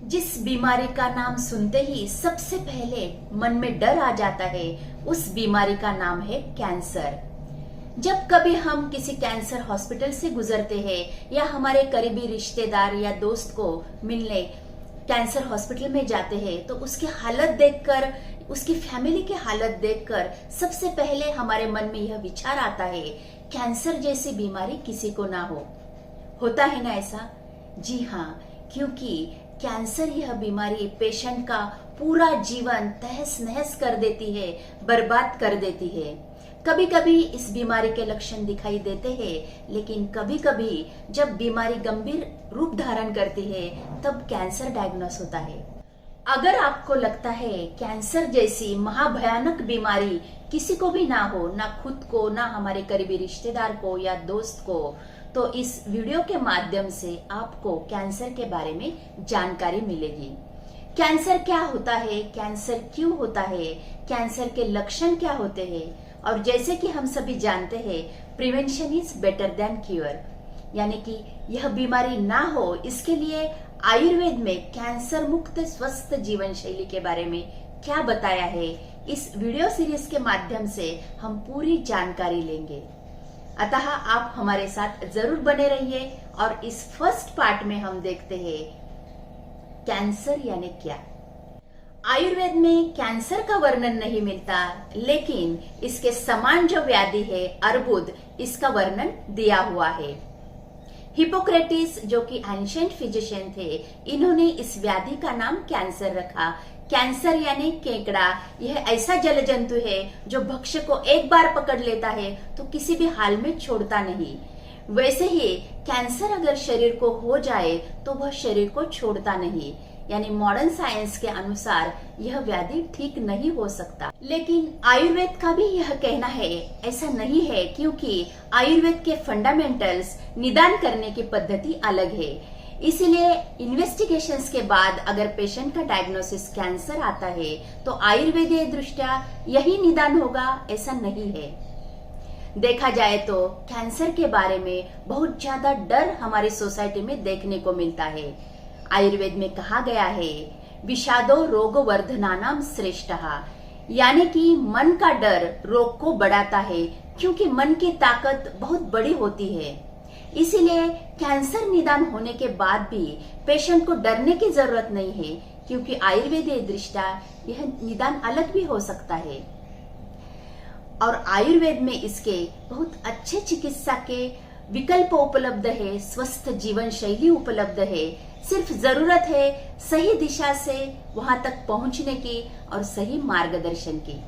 जिस बीमारी का नाम सुनते ही सबसे पहले मन में डर आ जाता है, उस बीमारी का नाम है कैंसर। जब कभी हम किसी कैंसर हॉस्पिटल से गुजरते हैं या हमारे करीबी रिश्तेदार या दोस्त को मिलने कैंसर हॉस्पिटल में जाते हैं, तो उसकी हालत देखकर, उसकी फैमिली की हालत देखकर सबसे पहले हमारे मन में यह विचार आता है, कैंसर जैसी बीमारी किसी को ना हो। होता है ना ऐसा? जी हाँ, क्योंकि कैंसर यह बीमारी पेशेंट का पूरा जीवन तहस नहस कर देती है, बर्बाद कर देती है। कभी कभी इस बीमारी के लक्षण दिखाई देते हैं, लेकिन कभी कभी जब बीमारी गंभीर रूप धारण करती है तब कैंसर डायग्नोस होता है। अगर आपको लगता है कैंसर जैसी महाभयानक बीमारी किसी को भी ना हो, ना खुद को, ना हमारे करीबी रिश्तेदार को या दोस्त को, तो इस वीडियो के माध्यम से आपको कैंसर के बारे में जानकारी मिलेगी। कैंसर क्या होता है, कैंसर क्यों होता है, कैंसर के लक्षण क्या होते हैं, और जैसे कि हम सभी जानते हैं, prevention is better than cure, यानी कि यह बीमारी ना हो, इसके लिए आयुर्वेद में कैंसर मुक्त स्वस्थ जीवन शैली के बारे में क्या बताया है, इस वीडियो सीरीज के माध्यम से हम पूरी जानकारी लेंगे। अतः आप हमारे साथ जरूर बने रहिए और इस फर्स्ट पार्ट में हम देखते हैं कैंसर यानी क्या। आयुर्वेद में कैंसर का वर्णन नहीं मिलता, लेकिन इसके समान जो व्याधि है अर्बुद, इसका वर्णन दिया हुआ है। हिपोक्रेटिस जो कि एंशिएंट फिजिशियन थे, इन्होंने इस व्याधि का नाम कैंसर रखा। कैंसर यानी केकड़ा, यह ऐसा जल जंतु है जो भक्ष्य को एक बार पकड़ लेता है तो किसी भी हाल में छोड़ता नहीं। वैसे ही कैंसर अगर शरीर को हो जाए तो वह शरीर को छोड़ता नहीं, यानी मॉडर्न साइंस के अनुसार यह व्याधि ठीक नहीं हो सकता। लेकिन आयुर्वेद का भी यह कहना है ऐसा नहीं है, क्योंकि आयुर्वेद के फंडामेंटल्स, निदान करने की पद्धति अलग है। इसीलिए इन्वेस्टिगेशंस के बाद अगर पेशेंट का डायग्नोसिस कैंसर आता है तो आयुर्वेदीय दृष्टया यही निदान होगा, ऐसा नहीं है। देखा जाए तो कैंसर के बारे में बहुत ज्यादा डर हमारी सोसाइटी में देखने को मिलता है। आयुर्वेद में कहा गया है, विषादो रोग वर्धनानाम श्रेष्ठः, यानी कि मन का डर रोग को बढ़ाता है, क्योंकि मन की ताकत बहुत बड़ी होती है। इसीलिए कैंसर निदान होने के बाद भी पेशेंट को डरने की जरूरत नहीं है, क्योंकि आयुर्वेदीय दृष्टया यह निदान अलग भी हो सकता है। और आयुर्वेद में इसके बहुत अच्छे चिकित्सा के विकल्प उपलब्ध है, स्वस्थ जीवन शैली उपलब्ध है। सिर्फ जरूरत है सही दिशा से वहां तक पहुंचने की और सही मार्गदर्शन की।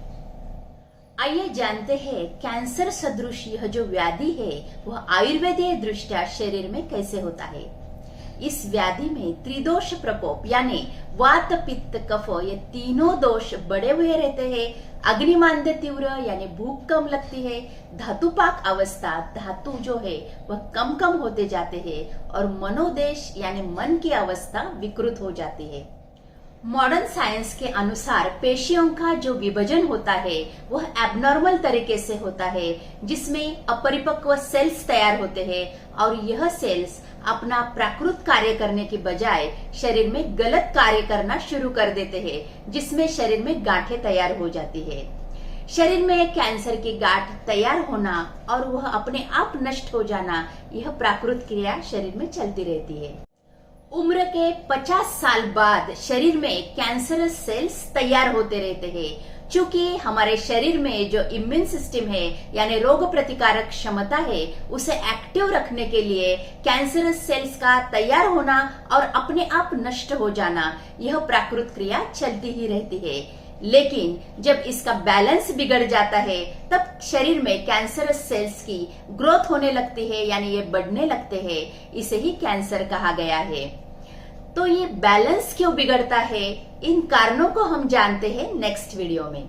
आइए जानते हैं कैंसर सदृश यह जो व्याधि है वह आयुर्वेदीय दृष्टया शरीर में कैसे होता है। इस व्याधि में त्रिदोष प्रकोप यानी वात पित्त कफ, ये तीनों दोष बढ़े हुए रहते हैं। अग्निमांद्य तीव्र यानी भूख कम लगती है। धातुपाक अवस्था, धातु जो है वह कम कम होते जाते हैं, और मनोदेश यानी मन की अवस्था विकृत हो जाती है। मॉडर्न साइंस के अनुसार पेशियों का जो विभाजन होता है वह एबनॉर्मल तरीके से होता है, जिसमें अपरिपक्व सेल्स तैयार होते हैं, और यह सेल्स अपना प्राकृत कार्य करने की बजाय शरीर में गलत कार्य करना शुरू कर देते हैं, जिसमें शरीर में गांठें तैयार हो जाती है। शरीर में कैंसर की गांठ तैयार होना और वह अपने आप नष्ट हो जाना, यह प्राकृत क्रिया शरीर में चलती रहती है। उम्र के 50 साल बाद शरीर में कैंसरस सेल्स तैयार होते रहते हैं। चूंकि हमारे शरीर में जो इम्यून सिस्टम है यानी रोग प्रतिकारक क्षमता है, उसे एक्टिव रखने के लिए कैंसरस सेल्स का तैयार होना और अपने आप नष्ट हो जाना, यह प्राकृत क्रिया चलती ही रहती है। लेकिन जब इसका बैलेंस बिगड़ जाता है तब शरीर में कैंसरस सेल्स की ग्रोथ होने लगती है, यानी ये बढ़ने लगते हैं। इसे ही कैंसर कहा गया है। तो ये बैलेंस क्यों बिगड़ता है, इन कारणों को हम जानते हैं नेक्स्ट वीडियो में।